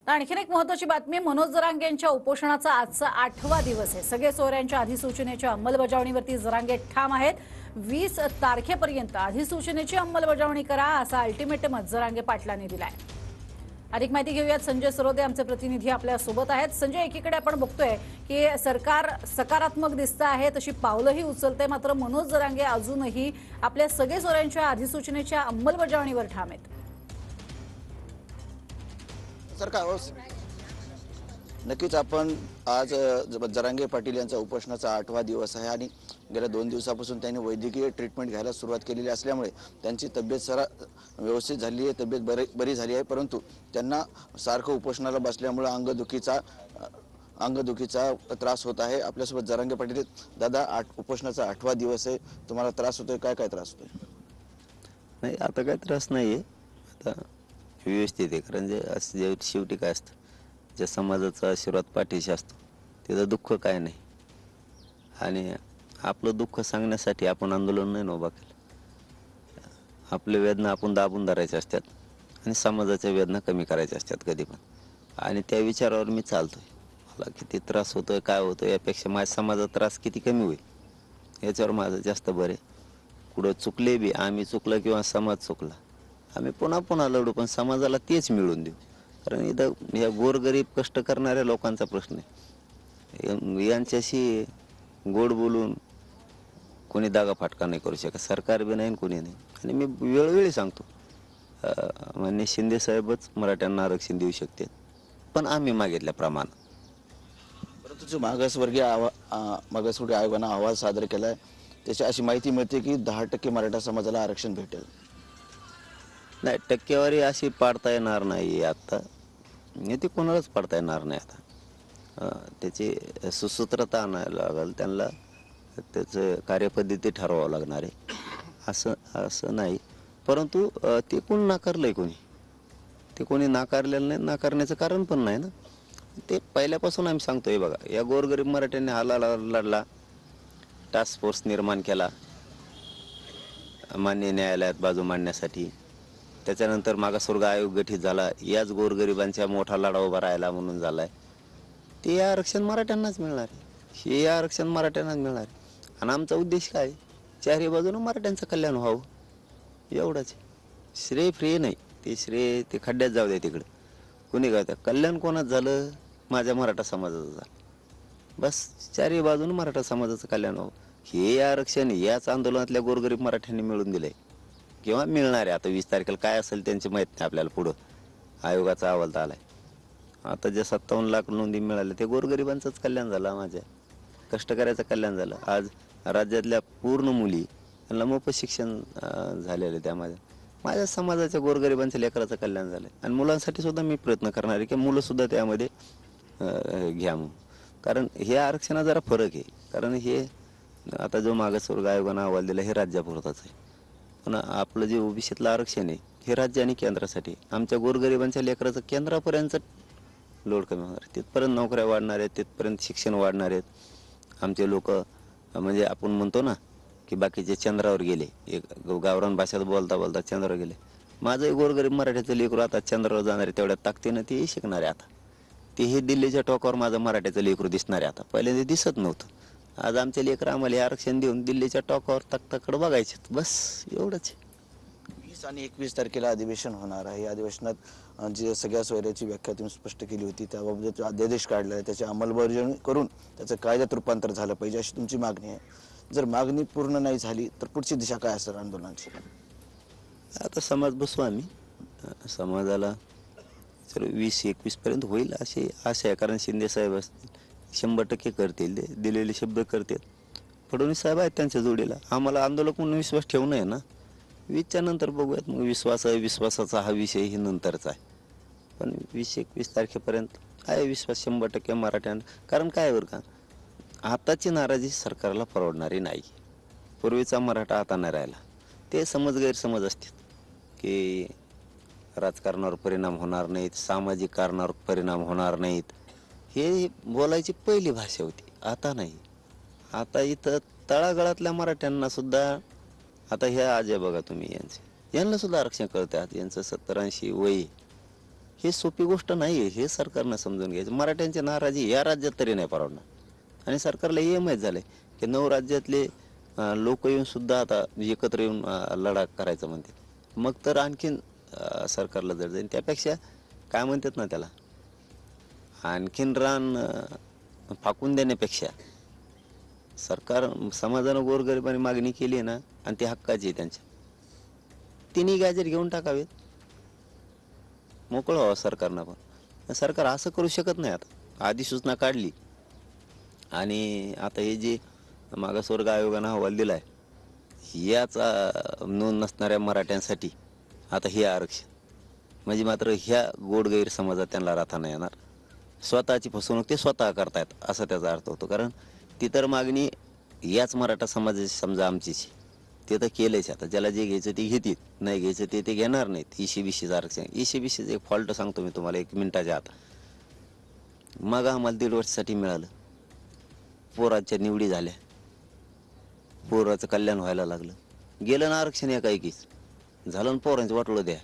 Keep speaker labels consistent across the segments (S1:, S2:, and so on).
S1: तर आणखीन एक महत्त्वाची बातमी, मनोज जरांगे यांच्या उपोषणाचा आजचा 8वा दिवस आहे। सगळे सोयऱ्यांच्या अधिसूचनेच्या अंमलबजावणीवरती जरांगे ठाम आहेत। 20 तारखेपर्यंत अधिसूचनेची अंमलबजावणी करा असा अल्टिमेटम जरांगे पाटलांनी दिलाय। अधिक माहिती घेऊयात, संजय सरोदे आमचे प्रतिनिधी आपल्या सोबत आहेत। संजय, एकीकडे आपण बघतोय की सरकार सकारात्मक दिसतं आहे, तशी पावलंही उचलते, मात्र मनोज जरांगे अजूनही आपल्या सगळे सोयऱ्यांच्या अधिसूचनेच्या अंमलबजावणीवर ठाम आहेत।
S2: सरकार नक्कीच आपण आज जरांगे पाटील यांचा उपोषणाचा 8वा दिवस आहे आणि गेल्या 2 दिवसापासून त्यांनी वैद्यकीय ट्रीटमेंट घ्यायला सुरुवात केलेली असल्यामुळे त्यांची तब्येत व्यवस्थित झाली आहे, तब्येत बरी झाली आहे। परंतु त्यांना सारखं उपोषणाला बसल्यामुळे अंगदुखीचा त्रास होत आहे। आपल्यासोबत जरांगे पाटील दादा, उपोषणाचा 8वा दिवस आहे, तुम्हाला त्रास होतोय? काय काय त्रास होतोय?
S3: नाही, आता काय त्रास नाहीये, आता व्यवस्थित आहे। कारण जे शेवटी काय असतं, ज्या समाजाचा आशीर्वाद पाठीशी असतो तिथं दुःख काय नाही। आणि आपलं दुःख सांगण्यासाठी आपण आंदोलन नाही उभा केलं, आपल्या वेदना आपण दाबून धरायच्या असतात आणि समाजाच्या वेदना कमी करायच्या असतात कधी पण। आणि त्या विचारावर मी चालतोय। मला किती त्रास होतोय, काय होतोय, यापेक्षा माझ्या समाजाचा त्रास किती कमी होईल याच्यावर माझं जास्त बरं आहे। कुठं चुकले बी, आम्ही चुकलं किंवा समाज चुकला, आम्ही पुन्हा पुन्हा लढू, पण समाजाला तेच मिळून देऊ। कारण इथं या गोरगरीब कष्ट करणाऱ्या लोकांचा प्रश्न आहे, यांच्याशी गोड बोलून कोणी दागा फाटका नाही करू शकत, सरकार बी नाही कोणी नाही। आणि मी वेळोवेळी सांगतो, माननीय शिंदे साहेबच मराठ्यांना आरक्षण देऊ शकते, पण आम्ही मागितल्याप्रमाणे।
S2: परंतु जो मागासवर्गीय आयोगानं अहवाल सादर केलाय, त्याची अशी माहिती मिळते की 10% मराठा समाजाला आरक्षण भेटेल।
S3: नाही, टक्केवारी अशी पाडता येणार नाही आता, ती कोणालाच पाडता येणार नाही आता। त्याची सुसूत्रता आणायला लागेल, त्यांना त्याचं कार्यपद्धती ठरवावं लागणार आहे, असं नाही। परंतु ते कोण नाकारलंय, ते कोणी नाकारलेलं नाही, नाकारण्याचं कारण पण नाही ना। ते पहिल्यापासून आम्ही सांगतोय, बघा, या गोरगरीब मराठ्यांनी लढला, टास्क फोर्स निर्माण केला मान्य न्यायालयात बाजू मांडण्यासाठी, त्याच्यानंतर मागासवर्ग आयोग गठीत झाला, याच गोरगरिबांच्या मोठा लढा उभा राहिला म्हणून झालाय। ते आरक्षण मराठ्यांनाच मिळणार आहे, हे आरक्षण मराठ्यांनाच मिळणार आहे। आणि आमचा उद्देश काय, चारही बाजूनं मराठ्यांचं कल्याण व्हावं, एवढंच। श्रेय फ्री नाही, ते श्रेय ते खड्ड्यात जाऊ द्या तिकडं, कोणी काय, कल्याण कोणाचं झालं, माझ्या मराठा समाजाचं झालं, बस। चारही बाजूनं मराठा समाजाचं कल्याण व्हावं, हे आरक्षण याच आंदोलनातल्या गोरगरीब मराठ्यांनी मिळून दिलंय किंवा मिळणार आहे। आता 20 तारखेला काय असेल त्यांची माहिती नाही आपल्याला, पुढं आयोगाचा अहवाल तर आलाय। आता जे 57 लाख नोंदी मिळाल्या ते गोरगरिबांचंच कल्याण झालं, माझ्या कष्टकऱ्याचं कल्याण झालं। आज राज्यातल्या पूर्ण मुली यांना मोफत शिक्षण झालेलं, त्यामध्ये माझ्या समाजाच्या गोरगरिबांच्या लेकराचं कल्याण झालं। आणि मुलांसाठी सुद्धा मी प्रयत्न करणार आहे की मुलंसुद्धा त्यामध्ये घ्या म्हणून। कारण हे आरक्षणात जरा फरक आहे, कारण हे आता जो मागासवर्ग आयोगानं अहवाल दिला हे राज्यापुरताच आहे, पण आपलं जे ओबीसीतलं आरक्षण आहे हे राज्य आणि केंद्रासाठी। आमच्या गोरगरिबांच्या लेकराचं केंद्रापर्यंत लोड कमी होणार, तिथपर्यंत नोकऱ्या वाढणार आहेत, तिथपर्यंत शिक्षण वाढणार आहेत। आमचे लोक, म्हणजे आपण म्हणतो ना की बाकीचे चंद्रावर गेले, एक गावरान भाषेत बोलता बोलता चंद्रावर गेले, माझं गोरगरीब मराठ्याचं लेकरू आता चंद्रावर जाणार आहे, तेवढ्या ताकदीनं तेही शिकणार आहे। आता तेही दिल्लीच्या टोकावर माझं मराठ्याचं लेकरू दिसणार आहे, आता पहिल्यांदा दिसत नव्हतं। आज आमच्या लेकरं आम्हाला आरक्षण देऊन दिल्लीच्या टोकावर तख्ताकडे बघायचे, बस एवढंच।
S2: 20 आणि 21 तारखेला अधिवेशन होणार आहे, या अधिवेशनात जी सगळ्या सोयऱ्याची व्याख्या तुम्ही स्पष्ट केली होती, त्याबाबत अध्यादेश काढला आहे, त्याची अंमलबजावणी करून त्याचं कायद्यात रूपांतर झालं पाहिजे अशी तुमची मागणी आहे। जर मागणी पूर्ण नाही झाली तर पुढची दिशा काय असेल आंदोलनाची?
S3: आता समाज बसू आम्ही, समाजाला जर 20-21 पर्यंत होईल अशी आशा आहे। कारण शिंदे साहेब असतील 100% करतील, दिलेले शब्द करतील। फडणवीस साहेब आहेत त्यांच्या जोडीला, आम्हाला आंदोलक म्हणून विश्वास ठेवणं आहे ना। 20च्या नंतर बघूयात, मग विश्वासाचा हा विषय हे नंतरचा आहे, पण 20-21 तारखेपर्यंत आहे विश्वास 100% मराठ्यांना। कारण काय बरं का, आताची नाराजी सरकारला परवडणारी नाही। पूर्वीचा मराठा आता नाही राहिला, ते गैरसमज असतात की राजकारणावर परिणाम होणार नाहीत, सामाजिक कारणावर परिणाम होणार नाहीत, हे बोलायची पहिली भाषा होती, आता नाही। आता इथं तळागाळातल्या मराठ्यांना सुद्धा, आता ह्या आज बघा तुम्ही, यांना सुद्धा आरक्षण कळतात, यांचं 70-80 वय, हे सोपी गोष्ट नाही आहे, हे सरकारनं समजून घ्यायचं. मराठ्यांची नाराजी या राज्यात तरी नाही परवडणार आणि सरकारला हे माहीत झालंय की 9 राज्यातले लोक येऊन सुद्धा आता एकत्र येऊन लढा करायचं म्हणते. मग तर आणखीन सरकारला जड जाईल. त्यापेक्षा काय म्हणतात ना त्याला, आणखीन रान फाकून देण्यापेक्षा सरकार समाजानं गोरगरिबांनी मागणी केली आहे ना आणि ती हक्काची आहे त्यांच्या, तिन्ही गॅजेट घेऊन टाकावेत, मोकळं व्हावं सरकारनं. पण सरकार असं करू शकत नाही. आता अधिसूचना काढली आणि आता हे जे मागासवर्ग आयोगानं अहवाल दिलाय याचा नोंद नसणाऱ्या मराठ्यांसाठी आता हे आरक्षण म्हणजे मात्र ह्या गोड गैरसमजात त्यांना राहता नाही येणार. स्वतःची फसवणूक ते स्वतः करतायत असा त्याचा अर्थ होतो. कारण ती तर मागणी याच मराठा समाजाची समजा आमचीची, ते तर केलंच. आता ज्याला जे घ्यायचं ते घेतील, नाही घ्यायचं ते घेणार नाहीत. ECBCचं आरक्षण, ECBCचं एक फॉल्ट सांगतो मी तुम्हाला 1 मिनिटाच्या आत. मग आम्हाला 1.5 वर्षासाठी मिळालं, पोराच्या निवडी झाल्या, पोराचं कल्याण व्हायला लागलं, गेलं ना आरक्षण एकाएकीच झालं ना पोरांचं वाटलं द्या.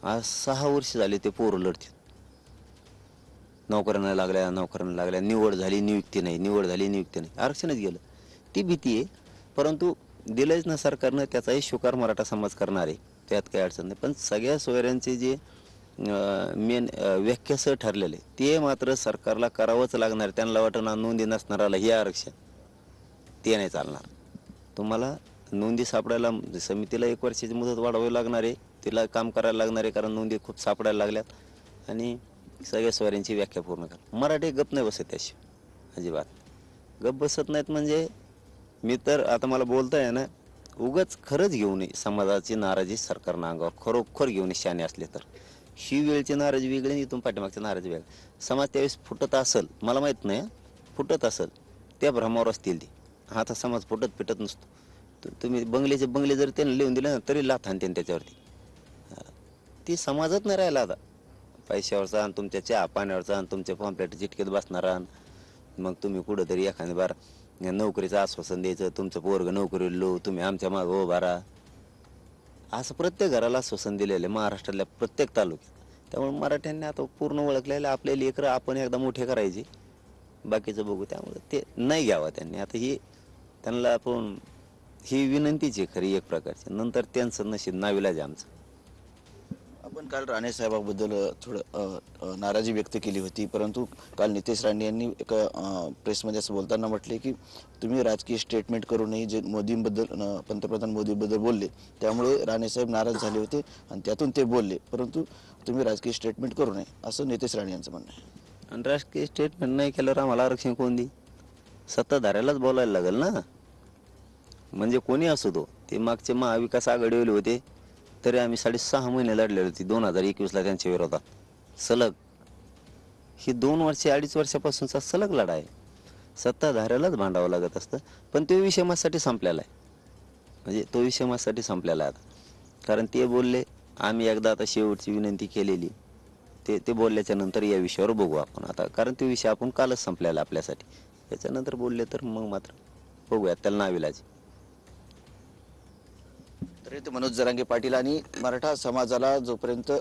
S3: आज 6 वर्ष झाले ते पोरं लढतील, नोकऱ्यांना लागल्या, निवड झाली नियुक्ती नाही, निवड झाली नियुक्ती नाही, आरक्षणच गेलं. ती भीती आहे. परंतु दिलंच ना सरकारनं, त्याचाही स्वीकार मराठा समाज करणार आहे, त्यात काही अडचण नाही. पण सगळ्या सोयऱ्यांचे जे मेन व्याख्यासह ठरलेले ते मात्र सरकारला करावंच लागणार. त्यांना वाटणार नोंदी नसणाराला हे आरक्षण, ते नाही चालणार. तुम्हाला नोंदी सापडायला समितीला 1 वर्षाची मुदत वाढवावी लागणार आहे, तिला काम करायला लागणार आहे, कारण नोंदी खूप सापडायला लागल्यात आणि सगळ्या स्वाऱ्यांची व्याख्या पूर्ण करा. मराठी गप नाही बसत, त्याशिवाय अजिबात गप बसत नाहीत. म्हणजे मी तर आता मला बोलताय ना, उगाच खरंच घेऊ नये समाजाची नाराजी सरकारनं अंगावर खरोखर घेऊन शाने असले तर. ही वेळची नाराजी वेगळी आणि इथून पाठीमागची नाराजी वेगळी. समाज त्यावेळेस फुटत असेल, मला माहीत नाही, फुटत असेल त्या भ्रमावर असतील ती. आता समाज फुटत पिटत नसतो. तुम्ही बंगले जरी त्यांना लिहून दिले ना तरी लाथ आणते त्याच्यावरती. ती समाजच नाही राहिला आता. पैशावरचा आणि तुमच्या चहा पाण्यावरचा आणि तुमच्या पॉम्पलेट चिटकेत बसणारा, मग तुम्ही कुठंतरी एखादी बार नोकरीचं आश्वासन द्यायचं, तुमचं पोरग नोकरी लो, तुम्ही आमच्या मागं उभा राहा, असं प्रत्येक घराला आश्वासन दिलेलं आहे महाराष्ट्रातल्या प्रत्येक तालुक्यात. त्यामुळे मराठ्यांनी आता पूर्ण ओळखलेलं आपले लेकरं आपण एकदा मोठे करायचे, बाकीचं बघू. त्यामुळे ते नाही घ्यावं त्यांनी. आता ही त्यांना आपण ही विनंतीच आहे खरी एक प्रकारची. नंतर त्यांचं नशीब नाविलाज आहे आमचं.
S2: आपण काल राणे साहेबाबद्दल थोडं नाराजी व्यक्त केली होती, परंतु काल नितेश राणे यांनी एका प्रेसमध्ये असं बोलताना म्हटले की तुम्ही राजकीय स्टेटमेंट करू नये. जे मोदींबद्दल पंतप्रधान मोदींबद्दल बोलले त्यामुळे राणे साहेब नाराज झाले होते आणि त्यातून ते बोलले, परंतु तुम्ही राजकीय स्टेटमेंट करू नये असं नितेश राणे यांचं म्हणणं आहे.
S3: आणि राजकीय स्टेटमेंट नाही केल्यावर आम्हाला आरक्षण कोण देईल? सत्ताधाऱ्यालाच बोलायला लागेल ना. म्हणजे कोणी असो तो. ते मागचे महाविकास आघाडीवाले होते तरी आम्ही 6.5 महिने लढलेली होती 2021ला त्यांच्या विरोधात सलग. ही 2 वर्षे 2.5 वर्षापासूनचा सलग लढा आहे. सत्ताधाऱ्यालाच भांडावं लागत असतं. पण तो विषय माझ्यासाठी संपलेला आहे. म्हणजे तो विषय माझ्यासाठी संपलेला आहे आता. कारण ते बोलले, आम्ही एकदा आता शेवटची विनंती केलेली, ते बोलल्याच्या नंतर या विषयावर बघू आपण आता. कारण तो विषय आपण कालच संपलेला आपल्यासाठी. त्याच्यानंतर बोलले तर मग मात्र बघूया, त्याला नाविलाज.
S2: तर ते मनोज जरांगे पाटील आणि मराठा समाजाला जोपर्यंत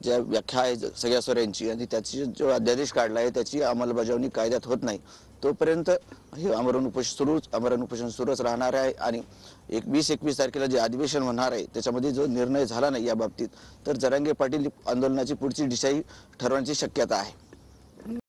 S2: ज्या व्याख्या आहे सगळ्या स्वरांची आणि त्याची जो अध्यादेश काढला आहे त्याची अंमलबजावणी कायद्यात होत नाही तोपर्यंत हे आमरण उपोषण सुरूच राहणार आहे. आणि 20-21 तारखेला जे अधिवेशन होणार आहे त्याच्यामध्ये जो निर्णय झाला नाही या बाबतीत तर जरांगे पाटील आंदोलनाची पुढची दिशाही ठरवण्याची शक्यता आहे.